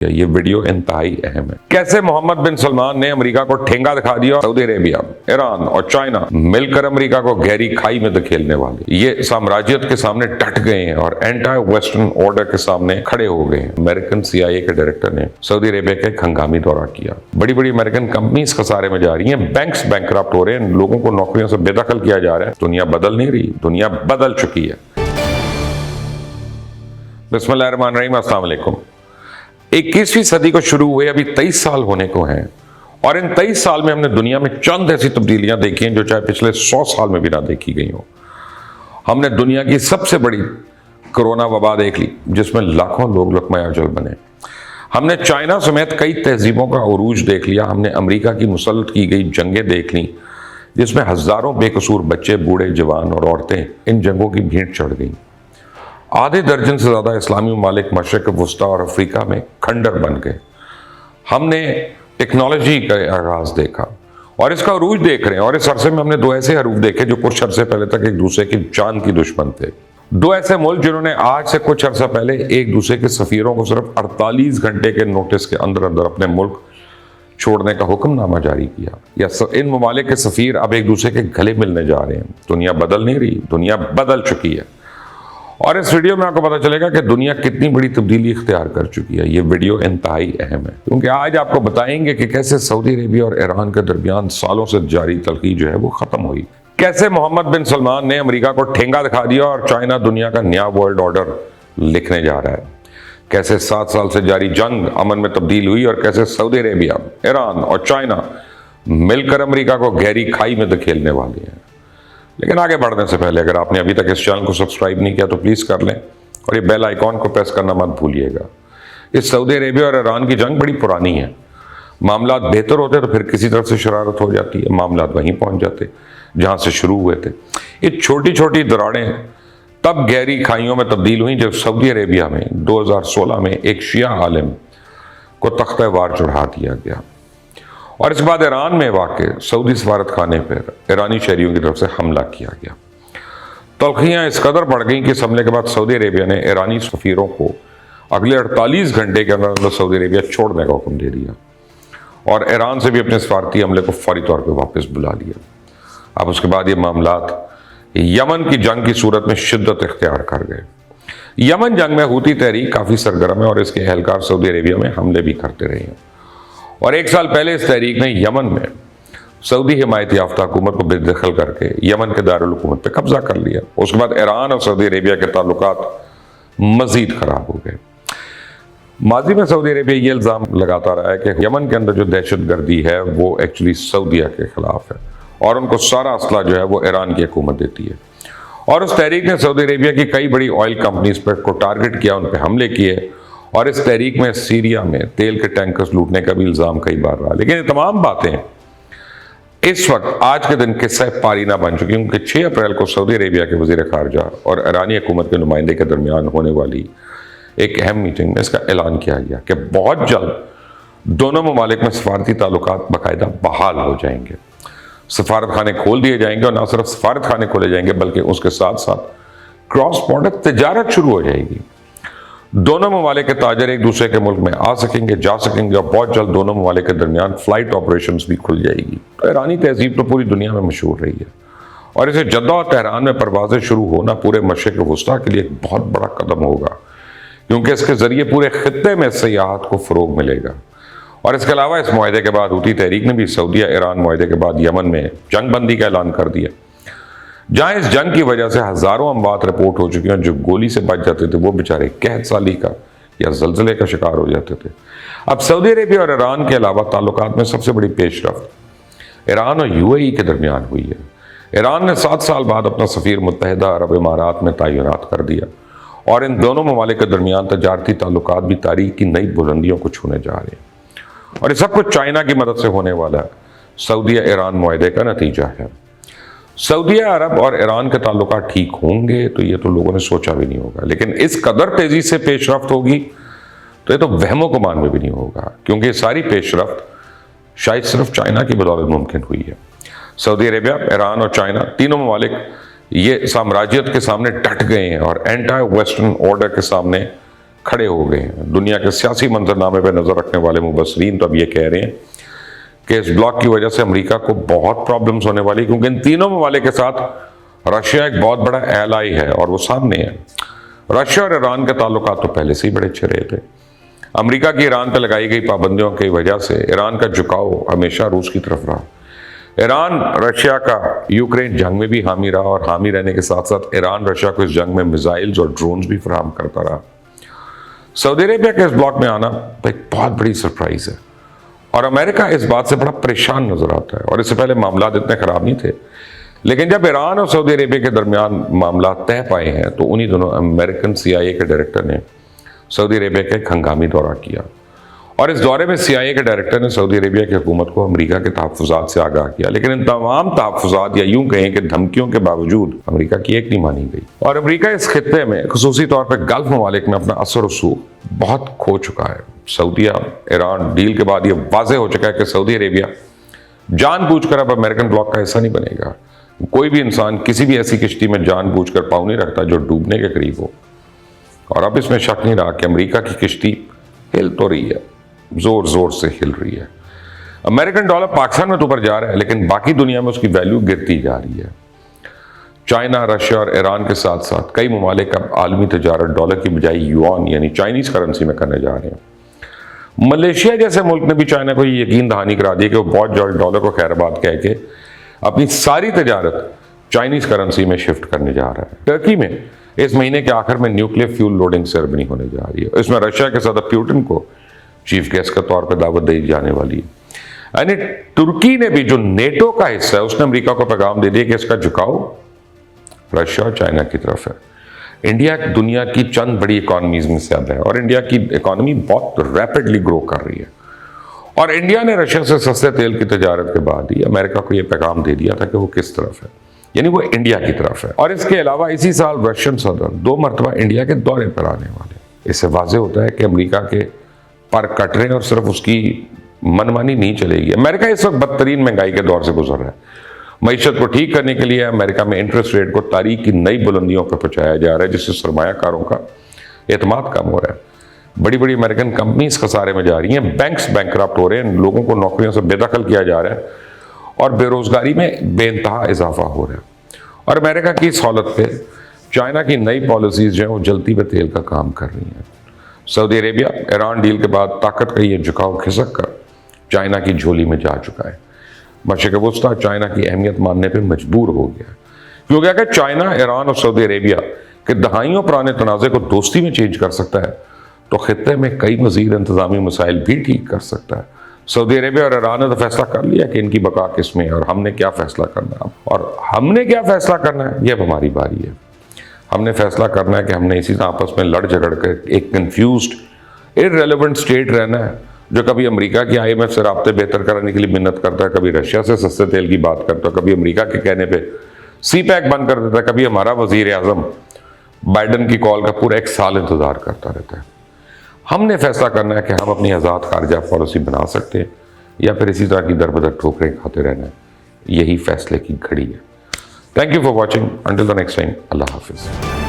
یہ ویڈیو انتہائی اہم ہے۔ کیسے محمد بن سلمان نے امریکہ کو ٹھینگا دکھا دیا اور سعودی عربیہ، ایران اور چائنا مل کر امریکہ کو گہری کھائی میں دھکیلنے والے یہ سامراجیت کے سامنے ڈٹ گئے ہیں اور اینٹی ویسٹرن آرڈر کے سامنے کھڑے ہو گئے ہیں۔ امریکن CIA کے ڈائریکٹر نے سعودی عربیہ کا ایک ہنگامی دورہ کیا۔ بڑی بڑی امریکن کمپنیز خسارے میں جا رہی ہیں، بینکس بینکرپٹ ہو رہے ہیں، لوگوں کو نوکریوں سے بے دخل کیا جا رہا ہے۔ دنیا بدل نہیں رہی، دنیا بدل چکی ہے۔ بسم اللہ الرحمن الرحیم، السلام علیکم۔ 21ویں صدی کو شروع ہوئے ابھی 23 سال ہونے کو ہیں، اور ان 23 سال میں ہم نے دنیا میں چند ایسی تبدیلیاں دیکھی ہیں جو چاہے پچھلے 100 سال میں بھی نہ دیکھی گئی ہوں۔ ہم نے دنیا کی سب سے بڑی کرونا وبا دیکھ لی جس میں لاکھوں لوگ لقمہ اجل بنے۔ ہم نے چائنا سمیت کئی تہذیبوں کا عروج دیکھ لیا۔ ہم نے امریکہ کی مسلط کی گئی جنگیں دیکھ لیں جس میں ہزاروں بے قصور بچے، بوڑھے، جوان اور عورتیں ان جنگوں کی بھینٹ چڑھ گئیں۔ آدھے درجن سے زیادہ اسلامی ممالک مشرق وسطیٰ اور افریقہ میں کھنڈر بن گئے۔ ہم نے ٹیکنالوجی کا آغاز دیکھا اور اس کا عروج دیکھ رہے ہیں، اور اس عرصے میں ہم نے دو ایسے حروف دیکھے جو کچھ عرصے پہلے تک ایک دوسرے کی جان کی دشمن تھے۔ دو ایسے ملک جنہوں نے آج سے کچھ عرصہ پہلے ایک دوسرے کے سفیروں کو صرف 48 گھنٹے کے نوٹس کے اندر اپنے ملک چھوڑنے کا حکم نامہ جاری کیا، یا ان ممالک کے سفیر اب ایک دوسرے کے گلے ملنے جا رہے ہیں۔ دنیا بدل نہیں رہی، دنیا بدل چکی ہے۔ اور اس ویڈیو میں آپ کو پتا چلے گا کہ دنیا کتنی بڑی تبدیلی اختیار کر چکی ہے۔ یہ ویڈیو انتہائی اہم ہے کیونکہ آج آپ کو بتائیں گے کہ کیسے سعودی عربیہ اور ایران کے درمیان سالوں سے جاری تلخی جو ہے وہ ختم ہوئی۔ کیسے محمد بن سلمان نے امریکہ کو ٹھینگا دکھا دیا اور چائنا دنیا کا نیا ورلڈ آرڈر لکھنے جا رہا ہے۔ کیسے 7 سال سے جاری جنگ امن میں تبدیل ہوئی، اور کیسے سعودی عربیہ، ایران اور چائنا مل کر امریکہ کو گہری کھائی میں دھکیلنے والے ہیں۔ لیکن آگے بڑھنے سے پہلے اگر آپ نے ابھی تک اس چینل کو سبسکرائب نہیں کیا تو پلیز کر لیں، اور یہ بیل آئیکن کو پریس کرنا مت بھولیے گا۔ اس سعودی عربیہ اور ایران کی جنگ بڑی پرانی ہے۔ معاملات بہتر ہوتے تو پھر کسی طرف سے شرارت ہو جاتی ہے، معاملات وہیں پہنچ جاتے جہاں سے شروع ہوئے تھے۔ یہ چھوٹی چھوٹی دراڑیں تب گہری کھائیوں میں تبدیل ہوئیں جب سعودی عربیہ میں 2016 میں ایک شیعہ عالم کو تختہ وار چڑھا دیا گیا، اور اس بعد ایران میں واقع سعودی سفارت خانے پر ایرانی شہریوں کی طرف سے حملہ کیا گیا۔ تلخیاں اس قدر بڑھ گئیں کہ اس حملے کے بعد سعودی عربیہ نے ایرانی سفیروں کو اگلے 48 گھنٹے کے اندر سعودی عربیہ چھوڑنے کا حکم دے دیا، اور ایران سے بھی اپنے سفارتی عملے کو فوری طور پہ واپس بلا لیا۔ اب اس کے بعد یہ معاملات یمن کی جنگ کی صورت میں شدت اختیار کر گئے۔ یمن جنگ میں حوثی تحریک کافی سرگرم ہے، اور اس کے اہلکار سعودی عربیہ میں حملے بھی کرتے رہے ہیں، اور 1 سال پہلے اس تحریک نے یمن میں سعودی حمایت یافتہ حکومت کو بے دخل کر کے یمن کے دارالحکومت پہ قبضہ کر لیا۔ اس کے بعد ایران اور سعودی عربیہ کے تعلقات مزید خراب ہو گئے۔ ماضی میں سعودی عربیہ یہ الزام لگاتا رہا ہے کہ یمن کے اندر جو دہشت گردی ہے وہ ایکچولی سعودیہ کے خلاف ہے، اور ان کو سارا اسلحہ جو ہے وہ ایران کی حکومت دیتی ہے۔ اور اس تحریک نے سعودی عربیہ کی کئی بڑی آئل کمپنیز کو ٹارگٹ کیا، ان پہ حملے کیے، اور اس تحریک میں سیریا میں تیل کے ٹینکرز لوٹنے کا بھی الزام کئی بار رہا۔ لیکن یہ تمام باتیں اس وقت آج کے دن قصہ پاری نہ بن چکی، کیونکہ 6 اپریل کو سعودی عربیہ کے وزیر خارجہ اور ایرانی حکومت کے نمائندے کے درمیان ہونے والی ایک اہم میٹنگ میں اس کا اعلان کیا گیا کہ بہت جلد دونوں ممالک میں سفارتی تعلقات باقاعدہ بحال ہو جائیں گے، سفارت خانے کھول دیے جائیں گے، اور نہ صرف سفارت خانے کھولے جائیں گے بلکہ اس کے ساتھ ساتھ کراس بارڈر تجارت شروع ہو جائے گی۔ دونوں ممالک کے تاجر ایک دوسرے کے ملک میں آ سکیں گے، جا سکیں گے، اور بہت جلد دونوں ممالک کے درمیان فلائٹ آپریشنز بھی کھل جائے گی۔ ایرانی تہذیب تو پوری دنیا میں مشہور رہی ہے، اور اسے جدہ اور تہران میں پروازیں شروع ہونا پورے مشرق وسطیٰ کے لیے ایک بہت بڑا قدم ہوگا، کیونکہ اس کے ذریعے پورے خطے میں سیاحت کو فروغ ملے گا۔ اور اس کے علاوہ اس معاہدے کے بعد حوثی تحریک نے بھی سعودیہ ایران معاہدے کے بعد یمن میں جنگ بندی کا اعلان کر دیا، جہاں اس جنگ کی وجہ سے ہزاروں اموات رپورٹ ہو چکی ہیں۔ جو گولی سے بچ جاتے تھے وہ بیچارے قحط سالی کا یا زلزلے کا شکار ہو جاتے تھے۔ اب سعودی عربیہ اور ایران کے علاوہ تعلقات میں سب سے بڑی پیش رفت ایران اور UAE کے درمیان ہوئی ہے۔ ایران نے 7 سال بعد اپنا سفیر متحدہ عرب امارات میں تعینات کر دیا، اور ان دونوں ممالک کے درمیان تجارتی تعلقات بھی تاریخ کی نئی بلندیوں کو چھونے جا رہے ہیں، اور یہ سب کچھ چائنا کی مدد سے ہونے والا ہے۔ سعودیہ ایران معاہدے کا نتیجہ ہے۔ سعودیہ عرب اور ایران کے تعلقات ٹھیک ہوں گے تو یہ تو لوگوں نے سوچا بھی نہیں ہوگا، لیکن اس قدر تیزی سے پیش رفت ہوگی تو یہ تو وہم و گمان میں بھی نہیں ہوگا، کیونکہ یہ ساری پیش رفت شاید صرف چائنا کی بدولت ممکن ہوئی ہے۔ سعودی عربیہ، ایران اور چائنا تینوں ممالک یہ سامراجیت کے سامنے ڈٹ گئے ہیں اور اینٹی ویسٹرن آرڈر کے سامنے کھڑے ہو گئے ہیں۔ دنیا کے سیاسی منظرنامے پہ نظر رکھنے والے مبصرین تو اب یہ کہہ رہے ہیں کہ اس بلاک کی وجہ سے امریکہ کو بہت پرابلمز ہونے والی، کیونکہ ان تینوں ممالک کے ساتھ رشیا ایک بہت بڑا ایلائی ہے اور وہ سامنے ہے۔ رشیا اور ایران کے تعلقات تو پہلے سے ہی بڑے اچھے رہے تھے۔ امریکہ کی ایران پہ لگائی گئی پابندیوں کی وجہ سے ایران کا جھکاؤ ہمیشہ روس کی طرف رہا۔ ایران رشیا کا یوکرین جنگ میں بھی حامی رہا، اور حامی رہنے کے ساتھ ساتھ ایران رشیا کو اس جنگ میں میزائلز اور ڈرونز بھی فراہم کرتا رہا۔ سعودی عربیہ کے اس بلاک میں آنا ایک بہت بڑی سرپرائز ہے، اور امریکہ اس بات سے بڑا پریشان نظر آتا ہے، اور اس سے پہلے معاملات اتنے خراب نہیں تھے، لیکن جب ایران اور سعودی عربیہ کے درمیان معاملات طے پائے ہیں تو انہی دونوں امریکن CIA کے ڈائریکٹر نے سعودی عربیہ کا ایک ہنگامی دورہ کیا، اور اس دورے میں CIA کے ڈائریکٹر نے سعودی عربیہ کی حکومت کو امریکہ کے تحفظات سے آگاہ کیا، لیکن ان تمام تحفظات یا یوں کہیں کہ دھمکیوں کے باوجود امریکہ کی ایک نہیں مانی گئی، اور امریکہ اس خطے میں خصوصی طور پر گلف ممالک میں اپنا اثر و رسوخ بہت کھو چکا ہے۔ سعودیہ ایران ڈیل کے بعد یہ واضح ہو چکا ہے کہ سعودی عربیہ جان بوجھ کر اب امریکن بلاک کا حصہ نہیں بنے گا۔ کوئی بھی انسان کسی بھی ایسی کشتی میں جان بوجھ کر پاؤں نہیں رکھتا جو ڈوبنے کے قریب ہو، اور اب اس میں شک نہیں رہا کہ امریکہ کی کشتی ہل تو رہی ہے، زور زور سے ہل رہی ہے۔ امریکن ڈالر پاکستان میں تو اوپر جا رہا ہے، لیکن باقی دنیا میں اس کی ویلیو گرتی جا رہی ہے۔ چائنا، رشیا اور ایران کے ساتھ ساتھ کئی ممالک اب عالمی تجارت ڈالر کی بجائے یوان یعنی چائنیز کرنسی میں کرنے جا رہے ہیں۔ ملیشیا جیسے ملک نے بھی چائنا کو یہ یقین دہانی کرا دی کہ وہ بہت جلد ڈالر کو خیر آباد کہہ کے اپنی ساری تجارت چائنیز کرنسی میں شفٹ کرنے جا رہا ہے۔ ٹرکی میں اس مہینے کے آخر میں نیوکلیر فیول لوڈنگ سیرمنی ہونے جا رہی ہے، اس میں رشیا کے صدر پیوٹن کو چیف گیسٹ کے طور پہ دعوت دی جانے والی ہے۔ یعنی ترکی نے بھی جو نیٹو کا حصہ ہے اس نے امریکہ کو پیغام دے دیا کہ اس کا جھکاؤ رشیا اور چائنا کی طرف ہے۔ انڈیا دنیا کی چند بڑی اکانومیز میں سے اب ہے، اور انڈیا کی اکانومی بہت ریپڈلی گرو کر رہی ہے، اور انڈیا نے رشیا سے سستے تیل کی تجارت کے بعد ہی امریکہ کو یہ پیغام دے دیا تھا کہ وہ کس طرف ہے، یعنی وہ انڈیا کی طرف ہے۔ اور اس کے علاوہ اسی سال رشین صدر 2 مرتبہ انڈیا کے دورے پر آنے والے ہیں۔ اس سے واضح ہوتا ہے کہ امریکہ کے پر کٹ رہے ہیں، اور صرف اس کی منمانی نہیں چلے گی۔ امریکہ اس وقت بدترین مہنگائی کے دور سے گزر رہا ہے۔ معیشت کو ٹھیک کرنے کے لیے امریکہ میں انٹرسٹ ریٹ کو تاریخ کی نئی بلندیوں پر پہنچایا جا رہا ہے، جس سے سرمایہ کاروں کا اعتماد کم ہو رہا ہے۔ بڑی بڑی امریکن کمپنیز خسارے میں جا رہی ہیں، بینکس بینکرپٹ ہو رہے ہیں، لوگوں کو نوکریوں سے بے دخل کیا جا رہا ہے، اور بے روزگاری میں بے انتہا اضافہ ہو رہا ہے۔ اور امریکہ کی اس حالت پہ چائنا کی نئی پالیسیز جو ہیں وہ جلتی پہ تیل کا کام کر رہی ہیں۔ سعودی عربیہ ایران ڈیل کے بعد طاقت کا یہ جھکاؤ کھسک کر چائنا کی جھولی میں جا چکا ہے۔ مشرق وسطیٰ چائنا کی اہمیت ماننے پہ مجبور ہو گیا، کیونکہ اگر چائنا، ایران اور سعودی عربیہ کے دہائیوں پرانے تنازع کو دوستی میں چینج کر سکتا ہے تو خطے میں کئی مزید انتظامی مسائل بھی ٹھیک کر سکتا ہے۔ سعودی عربیہ اور ایران نے تو فیصلہ کر لیا کہ ان کی بقا کس میں ہے، اور ہم نے کیا فیصلہ کرنا ہے، اور ہم نے کیا فیصلہ کرنا ہے یہ اب ہماری باری ہے۔ ہم نے فیصلہ کرنا ہے کہ ہم نے اسی طرح آپس میں لڑ جھگڑ کر ایک کنفیوزڈ ارریلیونٹ اسٹیٹ رہنا ہے، جو کبھی امریکہ کی IMF سے رابطے بہتر کرنے کے لیے منت کرتا ہے، کبھی رشیا سے سستے تیل کی بات کرتا ہے، کبھی امریکہ کے کہنے پہ سی پیک بند کر دیتا ہے، کبھی ہمارا وزیر اعظم بائیڈن کی کال کا پورا 1 سال انتظار کرتا رہتا ہے۔ ہم نے فیصلہ کرنا ہے کہ ہم اپنی آزاد خارجہ پالیسی بنا سکتے ہیں یا پھر اسی طرح کی در بدر ٹھوکریں کھاتے رہنا ہے۔ یہی فیصلے کی گھڑی ہے۔ Thank you for watching, until the next time, اللہ حافظ۔